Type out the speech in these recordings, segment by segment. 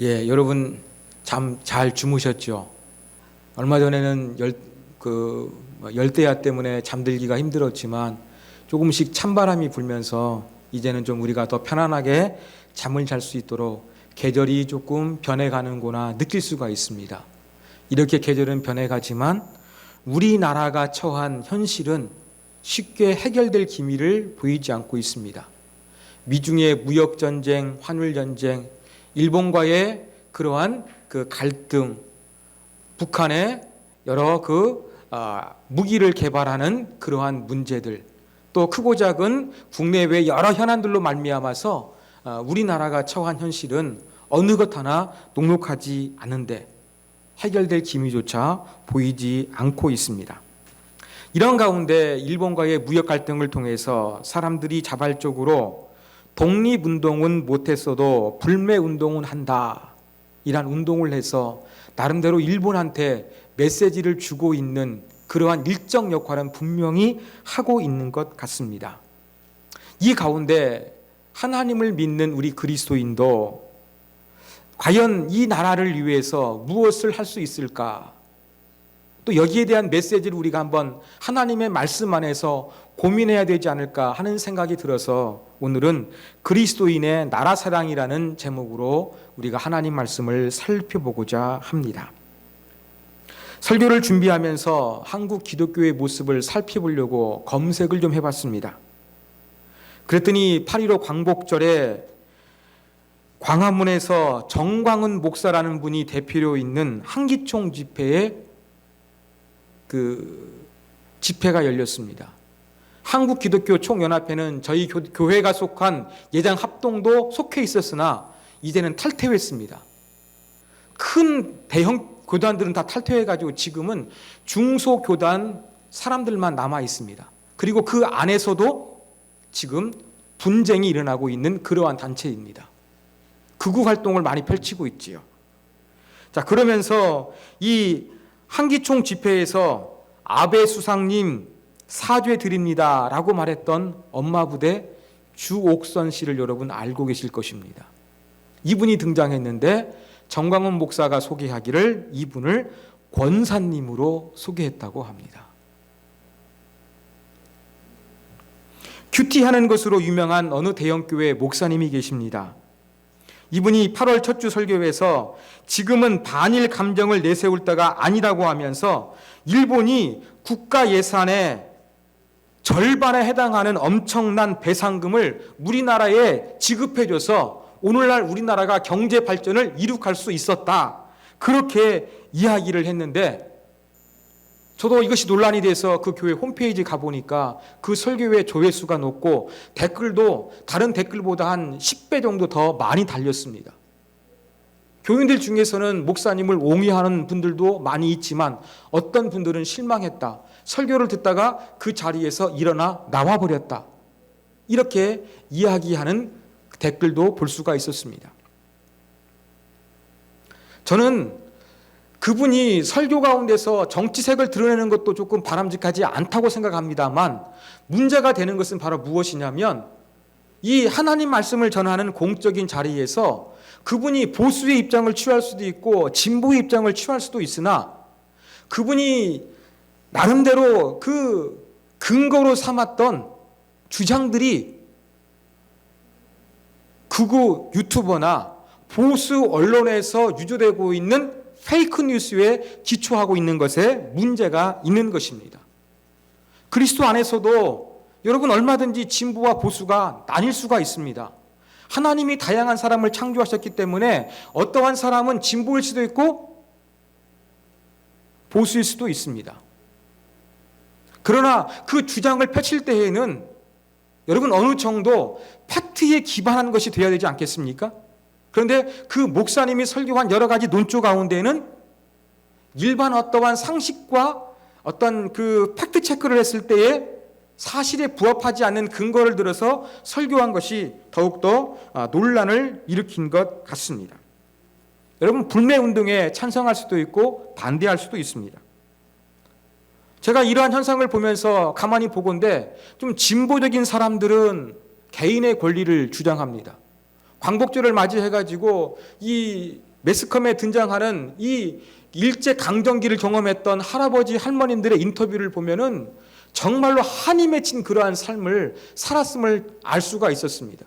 예, 여러분 잠 잘 주무셨죠? 얼마 전에는 열대야 때문에 잠들기가 힘들었지만 조금씩 찬바람이 불면서 이제는 좀 우리가 더 편안하게 잠을 잘 수 있도록 계절이 조금 변해가는구나 느낄 수가 있습니다. 이렇게 계절은 변해가지만 우리나라가 처한 현실은 쉽게 해결될 기미를 보이지 않고 있습니다. 미중의 무역전쟁, 환율전쟁, 일본과의 그러한 그 갈등, 북한의 여러 무기를 개발하는 그러한 문제들, 또 크고 작은 국내외 여러 현안들로 말미암아서 우리나라가 처한 현실은 어느 것 하나 녹록하지 않은데 해결될 기미조차 보이지 않고 있습니다. 이런 가운데 일본과의 무역 갈등을 통해서 사람들이 자발적으로 독립운동은 못했어도 불매운동은 한다, 이란 운동을 해서 나름대로 일본한테 메시지를 주고 있는 그러한 일정 역할은 분명히 하고 있는 것 같습니다. 이 가운데 하나님을 믿는 우리 그리스도인도 과연 이 나라를 위해서 무엇을 할 수 있을까? 또 여기에 대한 메시지를 우리가 한번 하나님의 말씀 안에서 고민해야 되지 않을까 하는 생각이 들어서 오늘은 그리스도인의 나라 사랑이라는 제목으로 우리가 하나님 말씀을 살펴보고자 합니다. 설교를 준비하면서 한국 기독교의 모습을 살펴보려고 검색을 좀 해봤습니다. 그랬더니 8.15 광복절에 광화문에서 정광훈 목사라는 분이 대표로 있는 한기총 집회에 집회가 열렸습니다. 한국 기독교 총연합회는 저희 교회가 속한 예장 합동도 속해 있었으나 이제는 탈퇴했습니다. 큰 대형 교단들은 다 탈퇴해가지고 지금은 중소교단 사람들만 남아 있습니다. 그리고 그 안에서도 지금 분쟁이 일어나고 있는 그러한 단체입니다. 극우 활동을 많이 펼치고 있지요. 자, 그러면서 이 한기총 집회에서 아베 수상님 사죄 드립니다 라고 말했던 엄마부대 주옥선 씨를 여러분 알고 계실 것입니다. 이분이 등장했는데 정광훈 목사가 소개하기를 이분을 권사님으로 소개했다고 합니다. 큐티하는 것으로 유명한 어느 대형교회 목사님이 계십니다. 이분이 8월 첫 주 설교에서 지금은 반일 감정을 내세울 때가 아니라고 하면서 일본이 국가 예산의 절반에 해당하는 엄청난 배상금을 우리나라에 지급해줘서 오늘날 우리나라가 경제 발전을 이룩할 수 있었다, 그렇게 이야기를 했는데 저도 이것이 논란이 돼서 그 교회 홈페이지 가보니까 그 설교의 조회수가 높고 댓글도 다른 댓글보다 한 10배 정도 더 많이 달렸습니다. 교인들 중에서는 목사님을 옹호하는 분들도 많이 있지만 어떤 분들은 실망했다, 설교를 듣다가 그 자리에서 일어나 나와버렸다, 이렇게 이야기하는 댓글도 볼 수가 있었습니다. 저는 그분이 설교 가운데서 정치색을 드러내는 것도 조금 바람직하지 않다고 생각합니다만 문제가 되는 것은 바로 무엇이냐면 이 하나님 말씀을 전하는 공적인 자리에서 그분이 보수의 입장을 취할 수도 있고 진보의 입장을 취할 수도 있으나 그분이 나름대로 그 근거로 삼았던 주장들이 극우 유튜버나 보수 언론에서 유조되고 있는 페이크 뉴스에 기초하고 있는 것에 문제가 있는 것입니다. 그리스도 안에서도 여러분 얼마든지 진보와 보수가 나뉠 수가 있습니다. 하나님이 다양한 사람을 창조하셨기 때문에 어떠한 사람은 진보일 수도 있고 보수일 수도 있습니다. 그러나 그 주장을 펼칠 때에는 여러분 어느 정도 팩트에 기반한 것이 되어야 되지 않겠습니까? 그런데 그 목사님이 설교한 여러 가지 논조 가운데는 일반 어떠한 상식과 어떤 그 팩트 체크를 했을 때에 사실에 부합하지 않는 근거를 들어서 설교한 것이 더욱더 논란을 일으킨 것 같습니다. 여러분 불매운동에 찬성할 수도 있고 반대할 수도 있습니다. 제가 이러한 현상을 보면서 가만히 보건대 좀 진보적인 사람들은 개인의 권리를 주장합니다. 광복절을 맞이해가지고 이 매스컴에 등장하는 이 일제 강점기를 경험했던 할아버지 할머님들의 인터뷰를 보면은 정말로 한이 맺힌 그러한 삶을 살았음을 알 수가 있었습니다.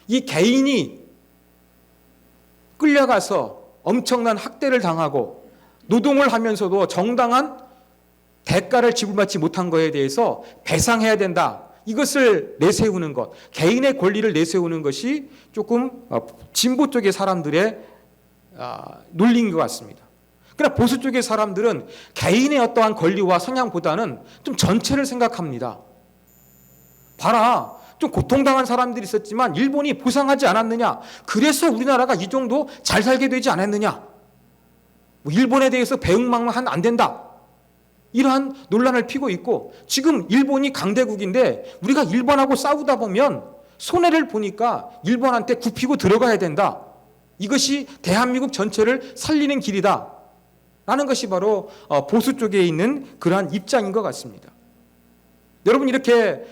이 개인이 끌려가서 엄청난 학대를 당하고 노동을 하면서도 정당한 대가를 지불받지 못한 것에 대해서 배상해야 된다. 이것을 내세우는 것, 개인의 권리를 내세우는 것이 조금 진보 쪽의 사람들의 논리인 것 같습니다. 그러나 보수 쪽의 사람들은 개인의 어떠한 권리와 성향보다는 좀 전체를 생각합니다. 봐라, 좀 고통당한 사람들이 있었지만 일본이 보상하지 않았느냐? 그래서 우리나라가 이 정도 잘 살게 되지 않았느냐? 일본에 대해서 배응망만 안 된다. 이러한 논란을 피고 있고, 지금 일본이 강대국인데 우리가 일본하고 싸우다 보면 손해를 보니까 일본한테 굽히고 들어가야 된다. 이것이 대한민국 전체를 살리는 길이다. 라는 것이 바로 보수 쪽에 있는 그러한 입장인 것 같습니다. 여러분, 이렇게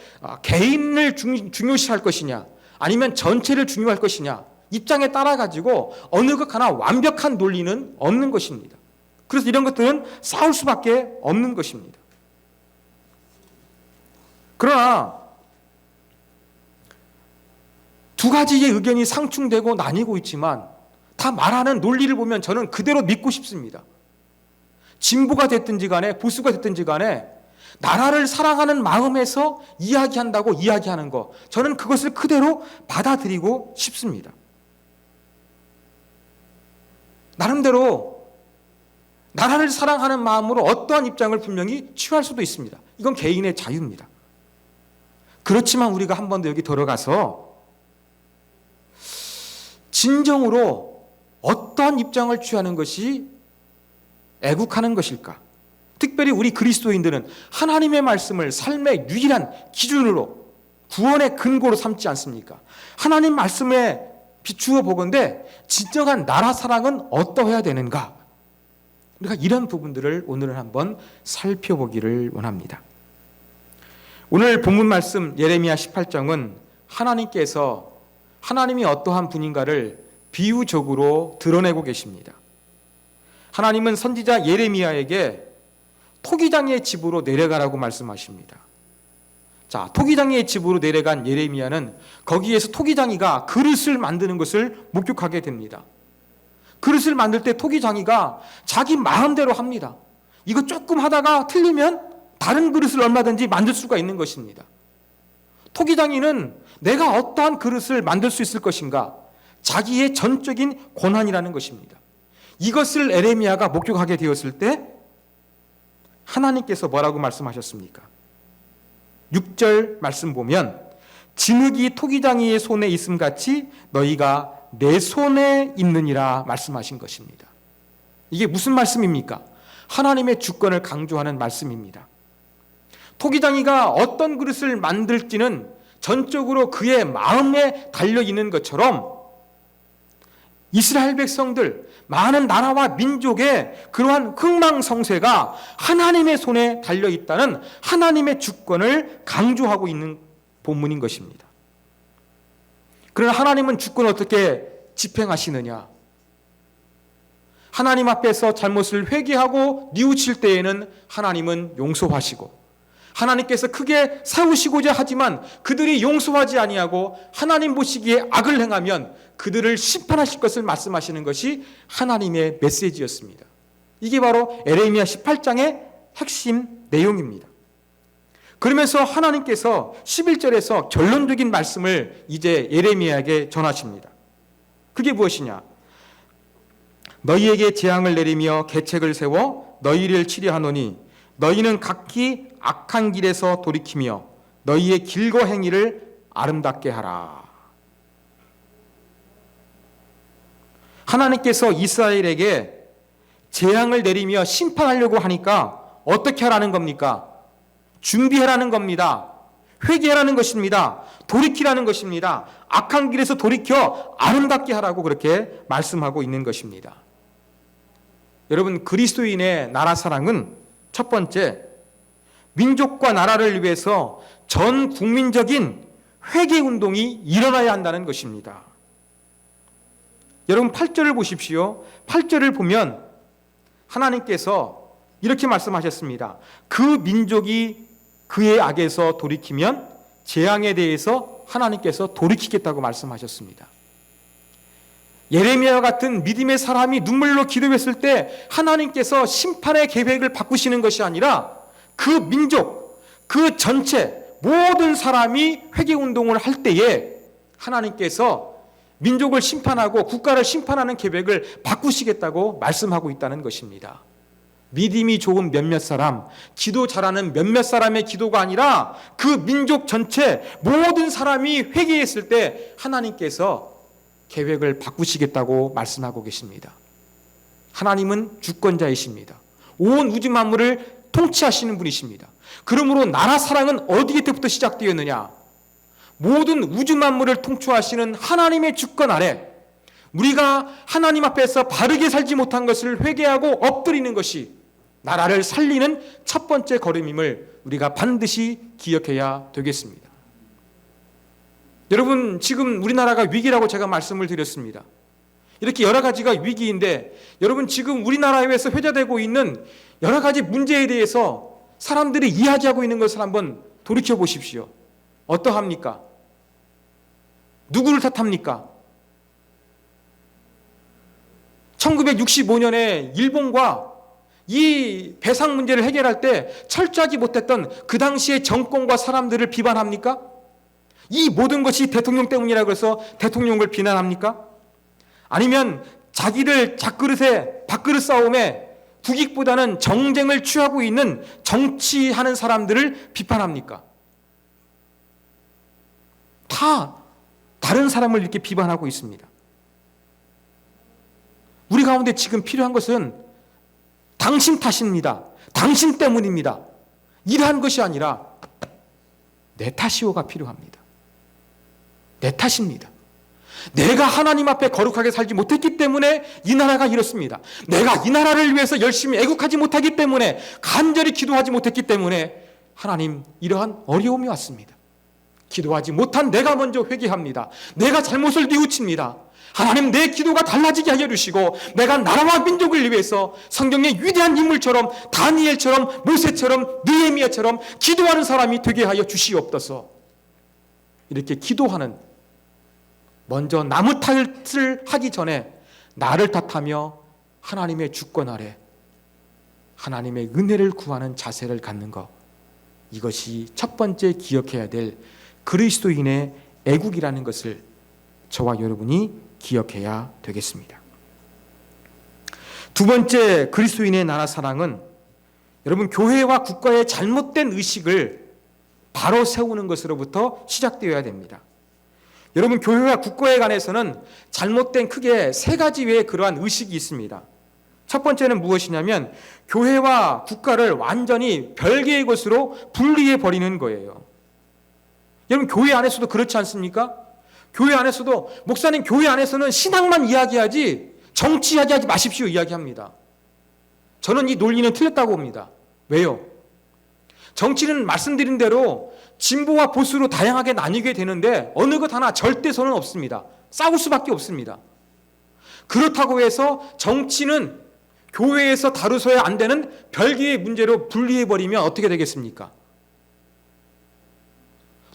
개인을 중요시할 것이냐 아니면 전체를 중요할 것이냐 입장에 따라 가지고 어느 것 하나 완벽한 논리는 없는 것입니다. 그래서 이런 것들은 싸울 수밖에 없는 것입니다. 그러나 두 가지의 의견이 상충되고 나뉘고 있지만 다 말하는 논리를 보면 저는 그대로 믿고 싶습니다. 진보가 됐든지 간에 보수가 됐든지 간에 나라를 사랑하는 마음에서 이야기한다고 이야기하는 것, 저는 그것을 그대로 받아들이고 싶습니다. 나름대로 나라를 사랑하는 마음으로 어떠한 입장을 분명히 취할 수도 있습니다. 이건 개인의 자유입니다. 그렇지만 우리가 한 번 더 여기 들어가서 진정으로 어떠한 입장을 취하는 것이 애국하는 것일까? 특별히 우리 그리스도인들은 하나님의 말씀을 삶의 유일한 기준으로 구원의 근거로 삼지 않습니까? 하나님 말씀에 비추어 보건대 진정한 나라 사랑은 어떠해야 되는가? 우리가 이런 부분들을 오늘은 한번 살펴보기를 원합니다. 오늘 본문 말씀 예레미야 18장은 하나님께서 하나님이 어떠한 분인가를 비유적으로 드러내고 계십니다. 하나님은 선지자 예레미야에게 토기장이의 집으로 내려가라고 말씀하십니다. 자, 토기장이의 집으로 내려간 예레미야는 거기에서 토기장이가 그릇을 만드는 것을 목격하게 됩니다. 그릇을 만들 때 토기장이가 자기 마음대로 합니다. 이거 조금 하다가 틀리면 다른 그릇을 얼마든지 만들 수가 있는 것입니다. 토기장이는 내가 어떠한 그릇을 만들 수 있을 것인가? 자기의 전적인 권한이라는 것입니다. 이것을 예레미야가 목격하게 되었을 때 하나님께서 뭐라고 말씀하셨습니까? 6절 말씀 보면 진흙이 토기장이의 손에 있음같이 너희가 내 손에 있느니라 말씀하신 것입니다. 이게 무슨 말씀입니까? 하나님의 주권을 강조하는 말씀입니다. 토기장이가 어떤 그릇을 만들지는 전적으로 그의 마음에 달려있는 것처럼 이스라엘 백성들, 많은 나라와 민족의 그러한 흥망성쇠가 하나님의 손에 달려있다는 하나님의 주권을 강조하고 있는 본문인 것입니다. 그러나 하나님은 주권을 어떻게 집행하시느냐? 하나님 앞에서 잘못을 회개하고 뉘우칠 때에는 하나님은 용서하시고, 하나님께서 크게 세우시고자 하지만 그들이 용서하지 아니하고 하나님 보시기에 악을 행하면 그들을 심판하실 것을 말씀하시는 것이 하나님의 메시지였습니다. 이게 바로 예레미야 18장의 핵심 내용입니다. 그러면서 하나님께서 11절에서 결론적인 말씀을 이제 예레미야에게 전하십니다. 그게 무엇이냐? 너희에게 재앙을 내리며 계책을 세워 너희를 치려하노니 너희는 각기 악한 길에서 돌이키며 너희의 길고 행위를 아름답게 하라. 하나님께서 이스라엘에게 재앙을 내리며 심판하려고 하니까 어떻게 하라는 겁니까? 준비하라는 겁니다. 회개하라는 것입니다. 돌이키라는 것입니다. 악한 길에서 돌이켜 아름답게 하라고 그렇게 말씀하고 있는 것입니다. 여러분, 그리스도인의 나라 사랑은 첫 번째, 민족과 나라를 위해서 전 국민적인 회개 운동이 일어나야 한다는 것입니다. 여러분 8절을 보십시오. 8절을 보면 하나님께서 이렇게 말씀하셨습니다. 그 민족이 그의 악에서 돌이키면 재앙에 대해서 하나님께서 돌이키겠다고 말씀하셨습니다. 예레미야와 같은 믿음의 사람이 눈물로 기도했을 때 하나님께서 심판의 계획을 바꾸시는 것이 아니라 그 민족, 그 전체 모든 사람이 회개운동을 할 때에 하나님께서 민족을 심판하고 국가를 심판하는 계획을 바꾸시겠다고 말씀하고 있다는 것입니다. 믿음이 좋은 몇몇 사람, 기도 잘하는 몇몇 사람의 기도가 아니라 그 민족 전체 모든 사람이 회개했을 때 하나님께서 계획을 바꾸시겠다고 말씀하고 계십니다. 하나님은 주권자이십니다. 온 우주 만물을 통치하시는 분이십니다. 그러므로 나라 사랑은 어디 때부터 시작되었느냐? 모든 우주 만물을 통치하시는 하나님의 주권 아래 우리가 하나님 앞에서 바르게 살지 못한 것을 회개하고 엎드리는 것이 나라를 살리는 첫 번째 걸음임을 우리가 반드시 기억해야 되겠습니다. 여러분, 지금 우리나라가 위기라고 제가 말씀을 드렸습니다. 이렇게 여러 가지가 위기인데 여러분, 지금 우리나라에서 회자되고 있는 여러 가지 문제에 대해서 사람들이 이야기하고 있는 것을 한번 돌이켜 보십시오. 어떠합니까? 누구를 탓합니까? 1965년에 일본과 이 배상 문제를 해결할 때 철저하지 못했던 그 당시의 정권과 사람들을 비판합니까? 이 모든 것이 대통령 때문이라고 해서 대통령을 비난합니까? 아니면 자기들 밥그릇 싸움에 국익보다는 정쟁을 취하고 있는 정치하는 사람들을 비판합니까? 다 다른 사람을 이렇게 비판하고 있습니다. 우리 가운데 지금 필요한 것은 당신 탓입니다. 당신 때문입니다. 이러한 것이 아니라 내 탓이오가 필요합니다. 내 탓입니다. 내가 하나님 앞에 거룩하게 살지 못했기 때문에 이 나라가 이렇습니다. 내가 이 나라를 위해서 열심히 애국하지 못하기 때문에 간절히 기도하지 못했기 때문에 하나님 이러한 어려움이 왔습니다. 기도하지 못한 내가 먼저 회개합니다. 내가 잘못을 뉘우칩니다. 하나님 내 기도가 달라지게 하여 주시고 내가 나라와 민족을 위해서 성경의 위대한 인물처럼 다니엘처럼 모세처럼 느헤미야처럼 기도하는 사람이 되게 하여 주시옵소서. 이렇게 기도하는, 먼저 남의 탓을 하기 전에 나를 탓하며 하나님의 주권 아래 하나님의 은혜를 구하는 자세를 갖는 것, 이것이 첫 번째 기억해야 될 그리스도인의 애국이라는 것을 저와 여러분이 기억해야 되겠습니다. 두 번째 그리스도인의 나라 사랑은 여러분 교회와 국가의 잘못된 의식을 바로 세우는 것으로부터 시작되어야 됩니다. 여러분 교회와 국가에 관해서는 잘못된 크게 세 가지 외의 그러한 의식이 있습니다. 첫 번째는 무엇이냐면 교회와 국가를 완전히 별개의 것으로 분리해 버리는 거예요. 여러분 교회 안에서도 그렇지 않습니까? 교회 안에서도 목사님 교회 안에서는 신앙만 이야기하지 정치 이야기하지 마십시오 이야기합니다. 저는 이 논리는 틀렸다고 봅니다. 왜요? 정치는 말씀드린 대로 진보와 보수로 다양하게 나뉘게 되는데 어느 것 하나 절대선은 없습니다. 싸울 수밖에 없습니다. 그렇다고 해서 정치는 교회에서 다루서야 안 되는 별개의 문제로 분리해버리면 어떻게 되겠습니까?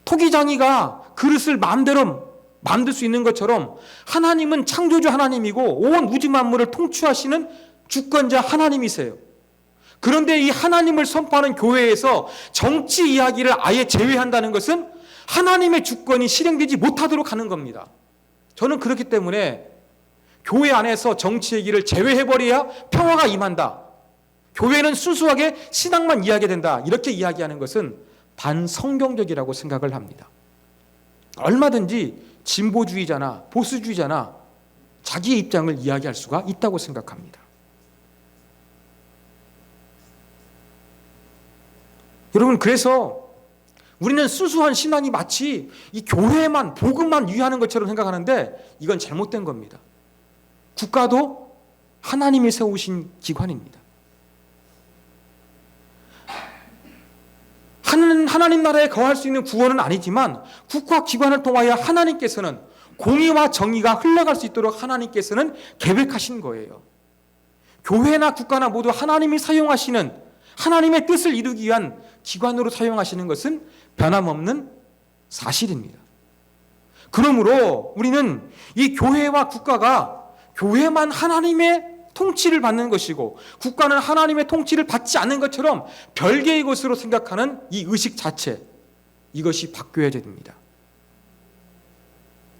토기장이가 그릇을 마음대로 만들 수 있는 것처럼 하나님은 창조주 하나님이고 온 우주 만물을 통치하시는 주권자 하나님이세요. 그런데 이 하나님을 선포하는 교회에서 정치 이야기를 아예 제외한다는 것은 하나님의 주권이 실행되지 못하도록 하는 겁니다. 저는 그렇기 때문에 교회 안에서 정치 얘기를 제외해버려야 평화가 임한다. 교회는 순수하게 신앙만 이야기해야 된다. 이렇게 이야기하는 것은 반성경적이라고 생각을 합니다. 얼마든지 진보주의자나 보수주의자나 자기의 입장을 이야기할 수가 있다고 생각합니다. 여러분 그래서 우리는 순수한 신앙이 마치 이 교회만 복음만 위하는 것처럼 생각하는데 이건 잘못된 겁니다. 국가도 하나님이 세우신 기관입니다. 하나님 나라에 거할 수 있는 구원은 아니지만 국가 기관을 통하여 하나님께서는 공의와 정의가 흘러갈 수 있도록 하나님께서는 계획하신 거예요. 교회나 국가나 모두 하나님이 사용하시는, 하나님의 뜻을 이루기 위한 기관으로 사용하시는 것은 변함없는 사실입니다. 그러므로 우리는 이 교회와 국가가, 교회만 하나님의 통치를 받는 것이고 국가는 하나님의 통치를 받지 않는 것처럼 별개의 것으로 생각하는 이 의식 자체, 이것이 바뀌어야 됩니다.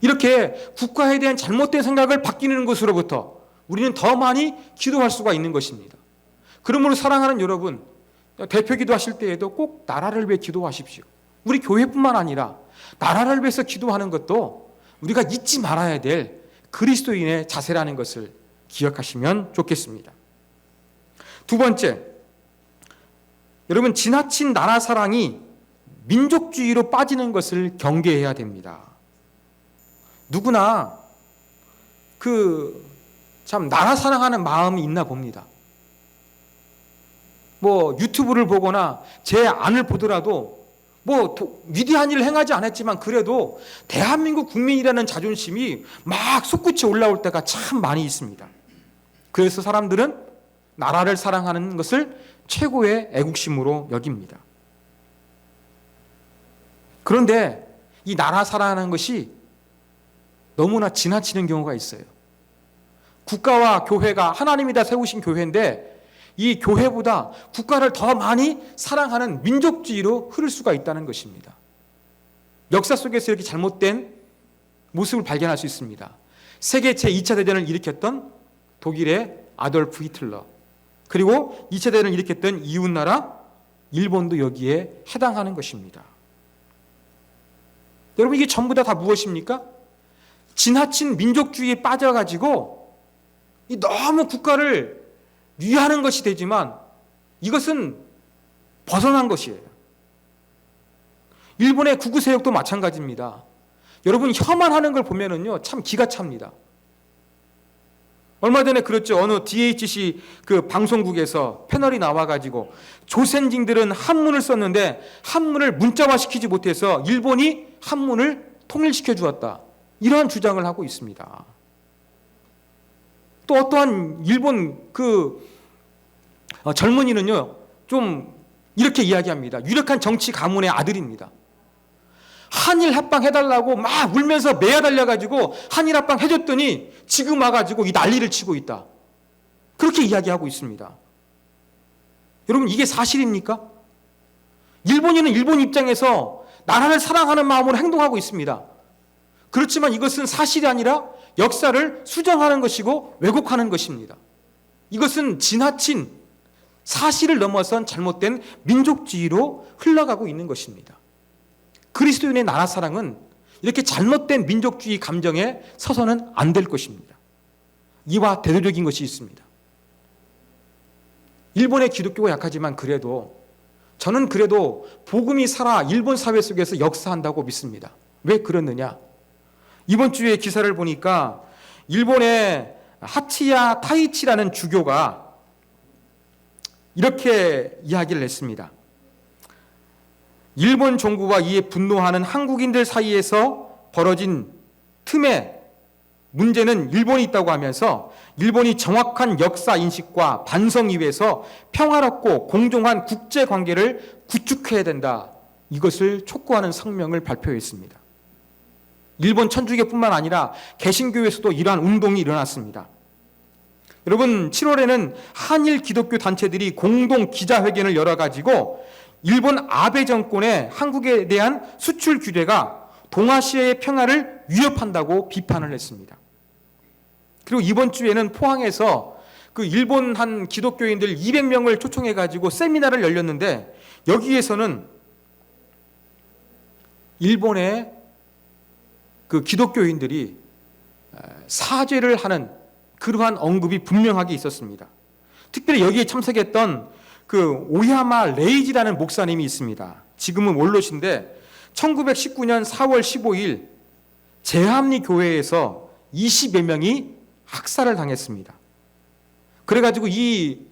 이렇게 국가에 대한 잘못된 생각을 바뀌는 것으로부터 우리는 더 많이 기도할 수가 있는 것입니다. 그러므로 사랑하는 여러분, 대표 기도하실 때에도 꼭 나라를 위해 기도하십시오. 우리 교회뿐만 아니라 나라를 위해서 기도하는 것도 우리가 잊지 말아야 될 그리스도인의 자세라는 것을 기억하시면 좋겠습니다. 두 번째, 여러분, 지나친 나라 사랑이 민족주의로 빠지는 것을 경계해야 됩니다. 누구나 참 나라 사랑하는 마음이 있나 봅니다. 뭐 유튜브를 보거나 제 안을 보더라도 위대한 일을 행하지 않았지만 그래도 대한민국 국민이라는 자존심이 막 솟구쳐 올라올 때가 참 많이 있습니다. 그래서 사람들은 나라를 사랑하는 것을 최고의 애국심으로 여깁니다. 그런데 이 나라 사랑하는 것이 너무나 지나치는 경우가 있어요. 국가와 교회가 하나님이 다 세우신 교회인데 이 교회보다 국가를 더 많이 사랑하는 민족주의로 흐를 수가 있다는 것입니다. 역사 속에서 이렇게 잘못된 모습을 발견할 수 있습니다. 세계 제2차 대전을 일으켰던 독일의 아돌프 히틀러, 그리고 2차 대전을 일으켰던 이웃나라 일본도 여기에 해당하는 것입니다. 여러분, 이게 전부 다 무엇입니까? 지나친 민족주의에 빠져가지고 너무 국가를 위하는 것이 되지만 이것은 벗어난 것이에요. 일본의 구구세력도 마찬가지입니다. 여러분, 혐한하는 걸 보면은요, 참 기가 찹니다. 얼마 전에 그랬죠. 어느 DHC 그 방송국에서 패널이 나와가지고 조선진들은 한문을 썼는데 한문을 문자화시키지 못해서 일본이 한문을 통일시켜 주었다, 이러한 주장을 하고 있습니다. 또 어떠한 일본 젊은이는요, 좀 이렇게 이야기합니다. 유력한 정치 가문의 아들입니다. 한일 합방 해달라고 막 울면서 매야 달려가지고 한일 합방 해줬더니 지금 와가지고 이 난리를 치고 있다, 그렇게 이야기하고 있습니다. 여러분, 이게 사실입니까? 일본인은 일본 입장에서 나라를 사랑하는 마음으로 행동하고 있습니다. 그렇지만 이것은 사실이 아니라 역사를 수정하는 것이고 왜곡하는 것입니다. 이것은 지나친 사실을 넘어선 잘못된 민족주의로 흘러가고 있는 것입니다. 그리스도인의 나라 사랑은 이렇게 잘못된 민족주의 감정에 서서는 안 될 것입니다. 이와 대조적인 것이 있습니다. 일본의 기독교가 약하지만 저는 그래도 복음이 살아 일본 사회 속에서 역사한다고 믿습니다. 왜 그러느냐? 이번 주에 기사를 보니까 일본의 하치야 타이치라는 주교가 이렇게 이야기를 했습니다. 일본 정부와 이에 분노하는 한국인들 사이에서 벌어진 틈에 문제는 일본이 있다고 하면서 일본이 정확한 역사 인식과 반성 이외에서 평화롭고 공정한 국제 관계를 구축해야 된다, 이것을 촉구하는 성명을 발표했습니다. 일본 천주교뿐만 아니라 개신교에서도 이러한 운동이 일어났습니다. 여러분, 7월에는 한일 기독교 단체들이 공동 기자회견을 열어가지고 일본 아베 정권의 한국에 대한 수출 규제가 동아시아의 평화를 위협한다고 비판을 했습니다. 그리고 이번 주에는 포항에서 일본 한 기독교인들 200명을 초청해가지고 세미나를 열렸는데 여기에서는 일본의 기독교인들이 사죄를 하는 그러한 언급이 분명하게 있었습니다. 특별히 여기에 참석했던 오야마 레이지라는 목사님이 있습니다. 지금은 원로신데 1919년 4월 15일 제함리 교회에서 20여 명이 학살을 당했습니다. 그래가지고 이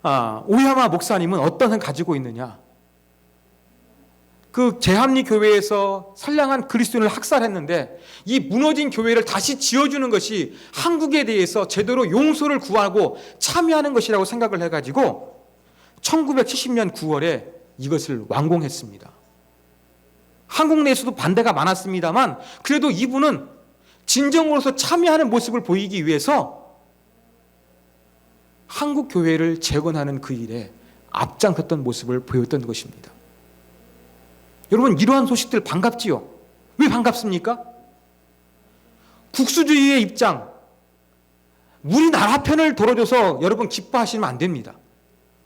오야마 목사님은 어떤 걸 가지고 있느냐? 그 제합리 교회에서 선량한 그리스도인을 학살했는데 이 무너진 교회를 다시 지어주는 것이 한국에 대해서 제대로 용서를 구하고 참여하는 것이라고 생각을 해가지고 1970년 9월에 이것을 완공했습니다. 한국 내에서도 반대가 많았습니다만 그래도 이분은 진정으로서 참여하는 모습을 보이기 위해서 한국 교회를 재건하는 그 일에 앞장섰던 모습을 보였던 것입니다. 여러분, 이러한 소식들 반갑지요? 왜 반갑습니까? 국수주의의 입장, 우리나라 편을 돌아줘서 여러분 기뻐하시면 안 됩니다.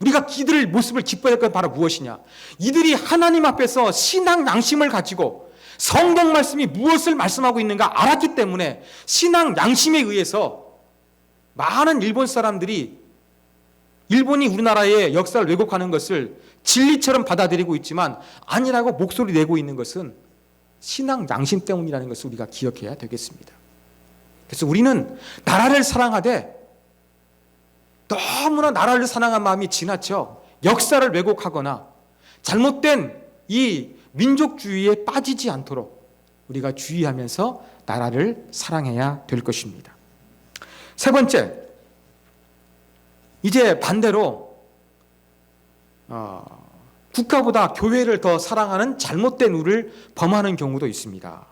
우리가 이들의 모습을 기뻐할 건 바로 무엇이냐? 이들이 하나님 앞에서 신앙 양심을 가지고 성경 말씀이 무엇을 말씀하고 있는가 알았기 때문에 신앙 양심에 의해서 많은 일본 사람들이 일본이 우리나라의 역사를 왜곡하는 것을 진리처럼 받아들이고 있지만 아니라고 목소리 내고 있는 것은 신앙 양심 때문이라는 것을 우리가 기억해야 되겠습니다. 그래서 우리는 나라를 사랑하되 너무나 나라를 사랑한 마음이 지나쳐 역사를 왜곡하거나 잘못된 이 민족주의에 빠지지 않도록 우리가 주의하면서 나라를 사랑해야 될 것입니다. 세 번째, 이제 반대로 국가보다 교회를 더 사랑하는 잘못된 우를 범하는 경우도 있습니다.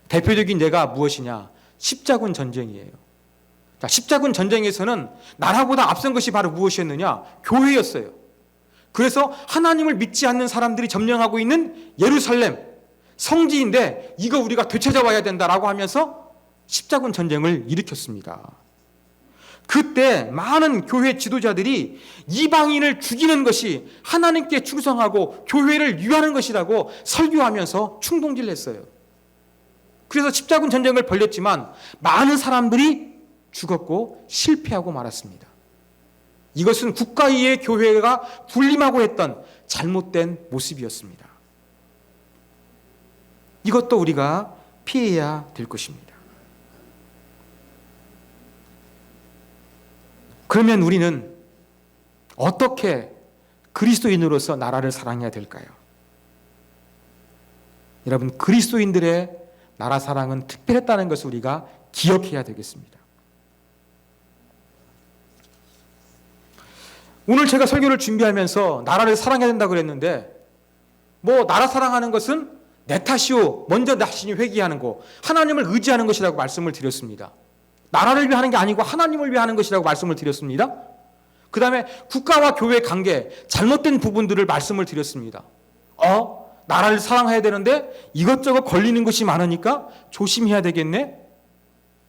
대표적인 예가 무엇이냐? 십자군 전쟁이에요. 자, 십자군 전쟁에서는 나라보다 앞선 것이 바로 무엇이었느냐? 교회였어요. 그래서 하나님을 믿지 않는 사람들이 점령하고 있는 예루살렘 성지인데 이거 우리가 되찾아와야 된다라고 하면서 십자군 전쟁을 일으켰습니다. 그때 많은 교회 지도자들이 이방인을 죽이는 것이 하나님께 충성하고 교회를 위하는 것이라고 설교하면서 충동질을 했어요. 그래서 십자군 전쟁을 벌였지만 많은 사람들이 죽었고 실패하고 말았습니다. 이것은 국가 이의 교회가 군림하고 했던 잘못된 모습이었습니다. 이것도 우리가 피해야 될 것입니다. 그러면 우리는 어떻게 그리스도인으로서 나라를 사랑해야 될까요? 여러분, 그리스도인들의 나라 사랑은 특별했다는 것을 우리가 기억해야 되겠습니다. 오늘 제가 설교를 준비하면서 나라를 사랑해야 된다고 그랬는데 나라 사랑하는 것은 내 탓이오, 먼저 자신이 회개하는 거, 하나님을 의지하는 것이라고 말씀을 드렸습니다. 나라를 위하는 게 아니고 하나님을 위하는 것이라고 말씀을 드렸습니다. 그 다음에 국가와 교회 관계, 잘못된 부분들을 말씀을 드렸습니다. 나라를 사랑해야 되는데 이것저것 걸리는 것이 많으니까 조심해야 되겠네?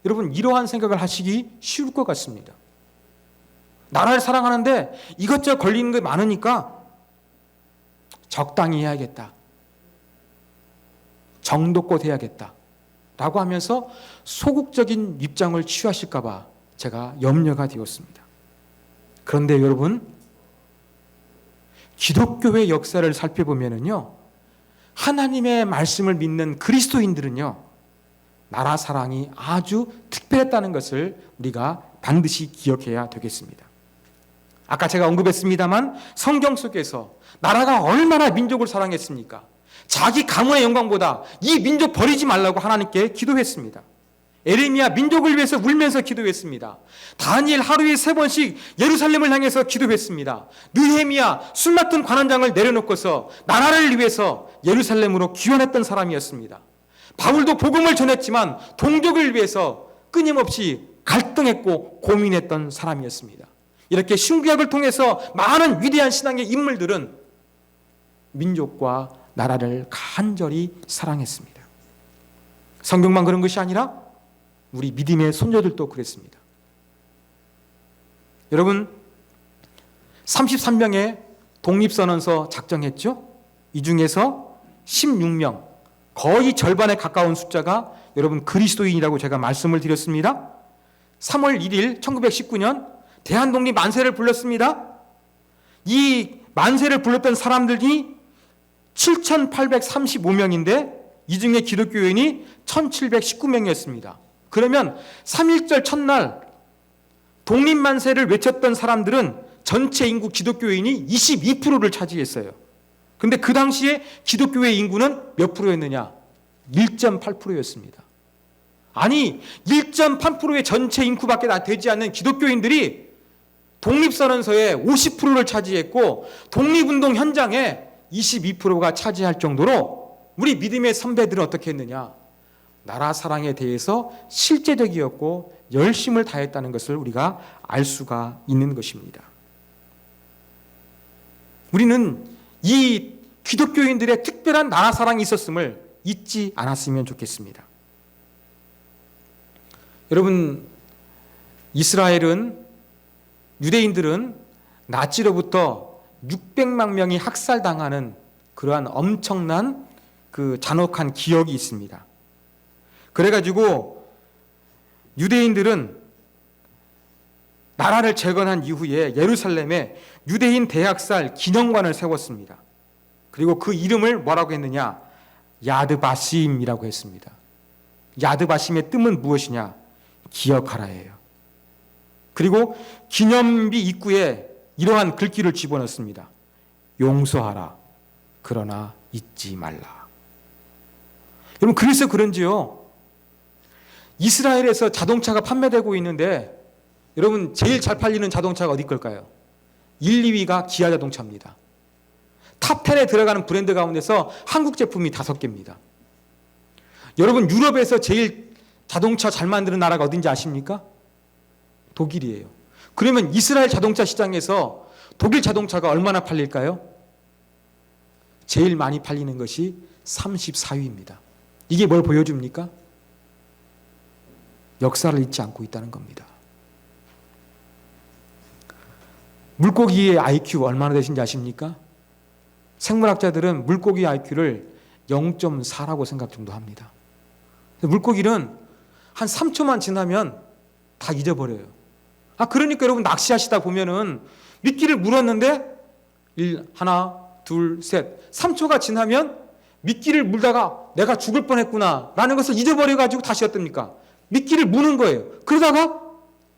여러분, 이러한 생각을 하시기 쉬울 것 같습니다. 나라를 사랑하는데 이것저것 걸리는 게 많으니까 적당히 해야겠다. 정도껏 해야겠다. 라고 하면서 소극적인 입장을 취하실까 봐 제가 염려가 되었습니다. 그런데 여러분, 기독교의 역사를 살펴보면요, 하나님의 말씀을 믿는 그리스도인들은요, 나라 사랑이 아주 특별했다는 것을 우리가 반드시 기억해야 되겠습니다. 아까 제가 언급했습니다만 성경 속에서 나라가 얼마나 민족을 사랑했습니까? 자기 가문의 영광보다 이 민족 버리지 말라고 하나님께 기도했습니다. 에레미야 민족을 위해서 울면서 기도했습니다. 다니엘 하루에 3번씩 예루살렘을 향해서 기도했습니다. 느헤미야 술 맡은 관원장을 내려놓고서 나라를 위해서 예루살렘으로 귀환했던 사람이었습니다. 바울도 복음을 전했지만 동족을 위해서 끊임없이 갈등했고 고민했던 사람이었습니다. 이렇게 신구약을 통해서 많은 위대한 신앙의 인물들은 민족과 나라를 간절히 사랑했습니다. 성경만 그런 것이 아니라 우리 믿음의 손녀들도 그랬습니다. 여러분, 33명의 독립선언서 작성했죠? 이 중에서 16명, 거의 절반에 가까운 숫자가 여러분 그리스도인이라고 제가 말씀을 드렸습니다. 3월 1일 1919년 대한독립 만세를 불렀습니다. 이 만세를 불렀던 사람들이 7,835명인데 이 중에 기독교인이 1,719명이었습니다. 그러면 3.1절 첫날 독립만세를 외쳤던 사람들은 전체 인구 기독교인이 22%를 차지했어요. 근데 그 당시에 기독교의 인구는 몇 프로였느냐? 1.8%였습니다. 아니, 1.8%의 전체 인구밖에 되지 않는 기독교인들이 독립선언서의 50%를 차지했고 독립운동 현장에 22%가 차지할 정도로 우리 믿음의 선배들은 어떻게 했느냐? 나라 사랑에 대해서 실제적이었고 열심을 다했다는 것을 우리가 알 수가 있는 것입니다. 우리는 이 기독교인들의 특별한 나라 사랑이 있었음을 잊지 않았으면 좋겠습니다. 여러분, 유대인들은 나치로부터 600만 명이 학살당하는 그러한 엄청난 그 잔혹한 기억이 있습니다. 그래가지고 유대인들은 나라를 재건한 이후에 예루살렘에 유대인 대학살 기념관을 세웠습니다. 그리고 그 이름을 뭐라고 했느냐? 야드바심이라고 했습니다. 야드바심의 뜻은 무엇이냐? 기억하라예요. 그리고 기념비 입구에 이러한 글귀를 집어넣습니다. 용서하라. 그러나 잊지 말라. 여러분, 그래서 그런지요, 이스라엘에서 자동차가 판매되고 있는데 여러분, 제일 잘 팔리는 자동차가 어디 걸까요? 1, 2위가 기아 자동차입니다. 탑10에 들어가는 브랜드 가운데서 한국 제품이 5개입니다. 여러분, 유럽에서 제일 자동차 잘 만드는 나라가 어딘지 아십니까? 독일이에요. 그러면 이스라엘 자동차 시장에서 독일 자동차가 얼마나 팔릴까요? 제일 많이 팔리는 것이 34위입니다. 이게 뭘 보여줍니까? 역사를 잊지 않고 있다는 겁니다. 물고기의 IQ 얼마나 되신지 아십니까? 생물학자들은 물고기 IQ를 0.4라고 생각 정도 합니다. 물고기는 한 3초만 지나면 다 잊어버려요. 그러니까 여러분, 낚시하시다 보면은 미끼를 물었는데 하나, 둘, 셋, 3초가 지나면 미끼를 물다가 내가 죽을 뻔했구나 라는 것을 잊어버려가지고 다시 어떻습니까? 미끼를 무는 거예요. 그러다가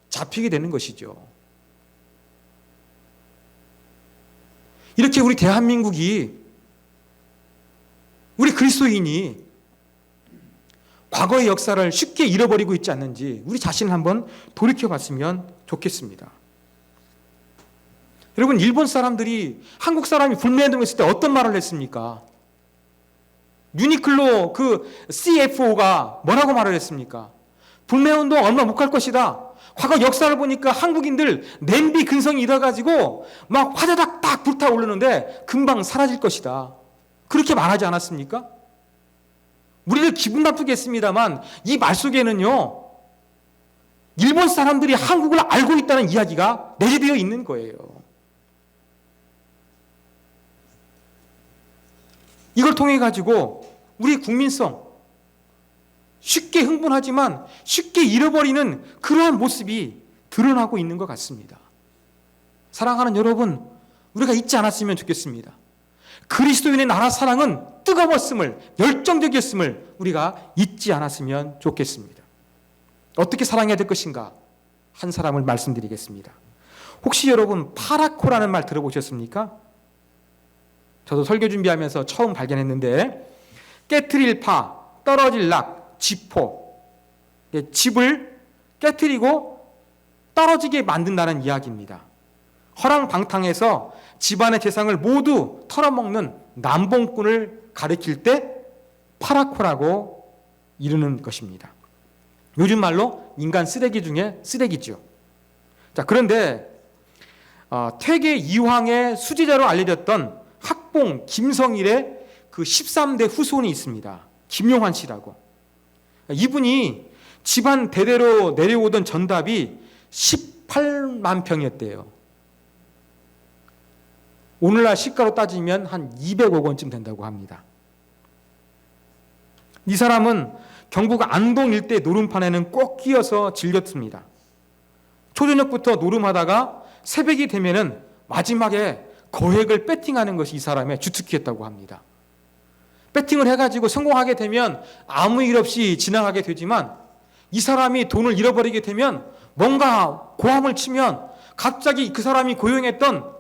잡히게 되는 것이죠. 이렇게 우리 대한민국이, 우리 그리스도인이 과거의 역사를 쉽게 잃어버리고 있지 않는지 우리 자신을 한번 돌이켜봤으면 좋겠습니다. 여러분, 일본 사람들이 한국 사람이 불매운동했을 때 어떤 말을 했습니까? 유니클로 그 CFO가 뭐라고 말을 했습니까? 불매운동 얼마 못 갈 것이다. 과거 역사를 보니까 한국인들 냄비 근성이 일어가지고 막 화다닥 딱 불타오르는데 금방 사라질 것이다. 그렇게 말하지 않았습니까? 우리를 기분 나쁘게 했습니다만 이 말 속에는요, 일본 사람들이 한국을 알고 있다는 이야기가 내재되어 있는 거예요. 이걸 통해 가지고 우리 국민성, 쉽게 흥분하지만 쉽게 잃어버리는 그러한 모습이 드러나고 있는 것 같습니다. 사랑하는 여러분, 우리가 잊지 않았으면 좋겠습니다. 그리스도인의 나라 사랑은 뜨거웠음을, 열정적이었음을 우리가 잊지 않았으면 좋겠습니다. 어떻게 사랑해야 될 것인가? 한 사람을 말씀드리겠습니다. 혹시 여러분 파라코라는 말 들어보셨습니까? 저도 설교 준비하면서 처음 발견했는데, 깨트릴 파, 떨어질 낙, 지포, 집을 깨트리고 떨어지게 만든다는 이야기입니다. 허랑방탕해서 집안의 재산을 모두 털어먹는 남봉꾼을 가리킬 때 파라코라고 이르는 것입니다. 요즘 말로 인간 쓰레기 중에 쓰레기죠. 자, 그런데 퇴계 이황의 수제자로 알려졌던 학봉 김성일의 그 13대 후손이 있습니다. 김용환 씨라고. 이분이 집안 대대로 내려오던 전답이 18만 평이었대요. 오늘날 시가로 따지면 한 200억 원쯤 된다고 합니다. 이 사람은 경북 안동 일대 노름판에는 꼭 끼어서 즐겼습니다. 초저녁부터 노름하다가 새벽이 되면은 마지막에 거액을 배팅하는 것이 이 사람의 주특기였다고 합니다. 배팅을 해가지고 성공하게 되면 아무 일 없이 지나가게 되지만, 이 사람이 돈을 잃어버리게 되면 뭔가 고함을 치면 갑자기 그 사람이 고용했던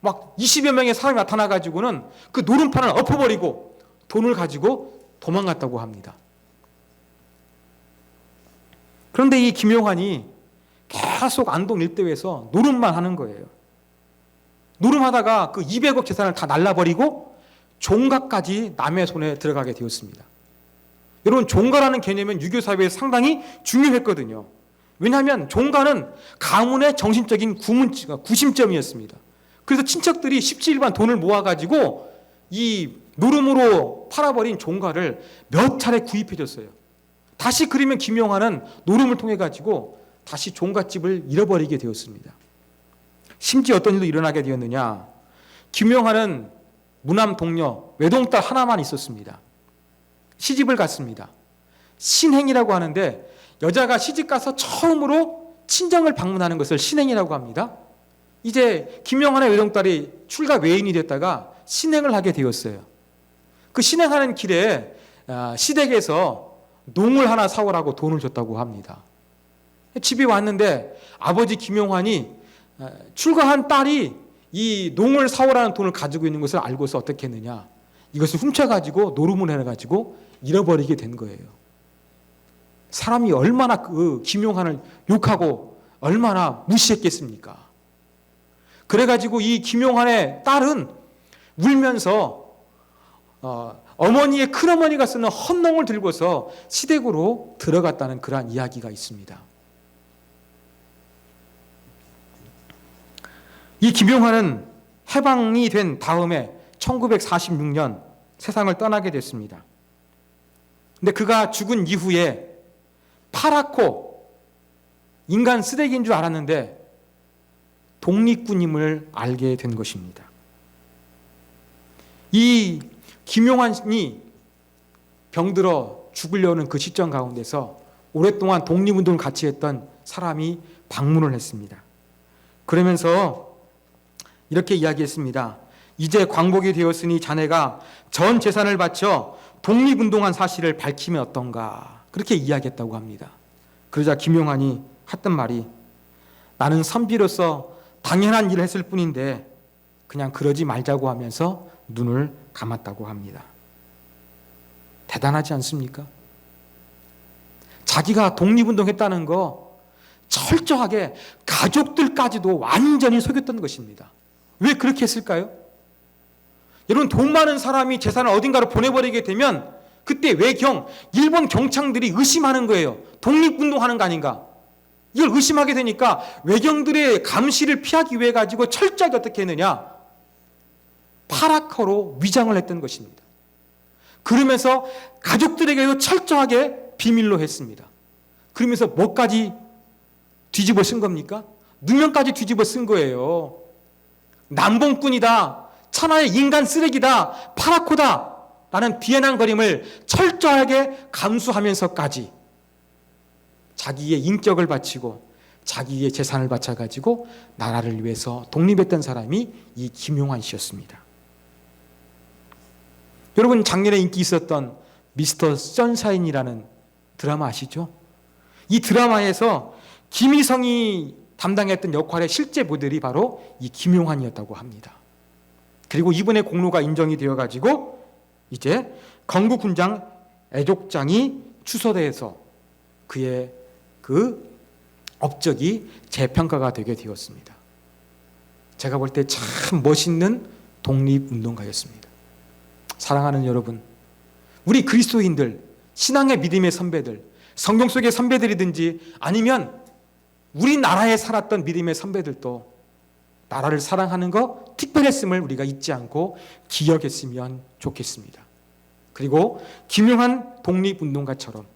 막 20여 명의 사람이 나타나가지고는 그 노름판을 엎어버리고 돈을 가지고 도망갔다고 합니다. 그런데 이 김용환이 계속 안동 일대에서 노름만 하는 거예요. 노름하다가 그 200억 재산을 다 날라버리고 종가까지 남의 손에 들어가게 되었습니다. 여러분, 종가라는 개념은 유교사회에 상당히 중요했거든요. 왜냐하면 종가는 가문의 정신적인 구심점이었습니다. 그래서 친척들이 17일반 돈을 모아가지고 이 노름으로 팔아버린 종가를 몇 차례 구입해줬어요. 다시 그러면 김용환은 노름을 통해 가지고 다시 종갓집을 잃어버리게 되었습니다. 심지어 어떤 일도 일어나게 되었느냐. 김용환은 무남 동녀 외동딸 하나만 있었습니다. 시집을 갔습니다. 신행이라고 하는데 여자가 시집 가서 처음으로 친정을 방문하는 것을 신행이라고 합니다. 이제 김용환의 외동딸이 출가 외인이 됐다가 신행을 하게 되었어요. 그 신행하는 길에 시댁에서 농을 하나 사오라고 돈을 줬다고 합니다. 집에 왔는데 아버지 김용환이 출가한 딸이 이 농을 사오라는 돈을 가지고 있는 것을 알고서 어떻게 했느냐. 이것을 훔쳐가지고 노름을 해가지고 잃어버리게 된 거예요. 사람이 얼마나 그 김용환을 욕하고 얼마나 무시했겠습니까? 그래가지고 이 김용환의 딸은 울면서 어머니의 큰어머니가 쓰는 헌농을 들고서 시댁으로 들어갔다는 그러한 이야기가 있습니다. 이 김용환은 해방이 된 다음에 1946년 세상을 떠나게 됐습니다. 근데 그가 죽은 이후에 파랗고 인간 쓰레기인 줄 알았는데 독립군임을 알게 된 것입니다. 이 김용환이 병들어 죽으려는 그 시점 가운데서 오랫동안 독립운동을 같이 했던 사람이 방문을 했습니다. 그러면서 이렇게 이야기했습니다. 이제 광복이 되었으니 자네가 전 재산을 바쳐 독립운동한 사실을 밝히면 어떤가, 그렇게 이야기했다고 합니다. 그러자 김용환이 했던 말이, 나는 선비로서 당연한 일을 했을 뿐인데 그냥 그러지 말자고 하면서 눈을 감았다고 합니다. 대단하지 않습니까? 자기가 독립운동했다는 거 철저하게 가족들까지도 완전히 속였던 것입니다. 왜 그렇게 했을까요? 여러분, 돈 많은 사람이 재산을 어딘가로 보내버리게 되면 그때 외경, 일본 경창들이 의심하는 거예요. 독립운동하는 거 아닌가? 이걸 의심하게 되니까 외경들의 감시를 피하기 위해 가지고 철저하게 어떻게 했느냐? 파라커로 위장을 했던 것입니다. 그러면서 가족들에게도 철저하게 비밀로 했습니다. 그러면서 뭐까지 뒤집어 쓴 겁니까? 누명까지 뒤집어 쓴 거예요. 남봉꾼이다, 천하의 인간 쓰레기다, 파라코다 라는 비아냥거림을 철저하게 감수하면서까지 자기의 인격을 바치고 자기의 재산을 바쳐가지고 나라를 위해서 독립했던 사람이 이 김용환 씨였습니다. 여러분, 작년에 인기 있었던 미스터 선샤인이라는 드라마 아시죠? 이 드라마에서 김희성이 담당했던 역할의 실제 모델이 바로 이 김용환이었다고 합니다. 그리고 이분의 공로가 인정이 되어가지고 이제 건국훈장 애족장이 추서돼서 그의 그 업적이 재평가가 되게 되었습니다. 제가 볼 때 참 멋있는 독립운동가였습니다. 사랑하는 여러분, 우리 그리스도인들, 신앙의 믿음의 선배들, 성경 속의 선배들이든지 아니면 우리나라에 살았던 믿음의 선배들도 나라를 사랑하는 것, 특별했음을 우리가 잊지 않고 기억했으면 좋겠습니다. 그리고 김용환 독립운동가처럼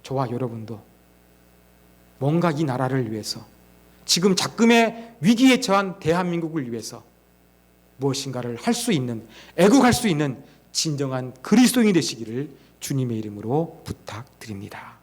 저와 여러분도 뭔가 이 나라를 위해서, 지금 작금의 위기에 처한 대한민국을 위해서 무엇인가를 할 수 있는, 애국할 수 있는 진정한 그리스도인이 되시기를 주님의 이름으로 부탁드립니다.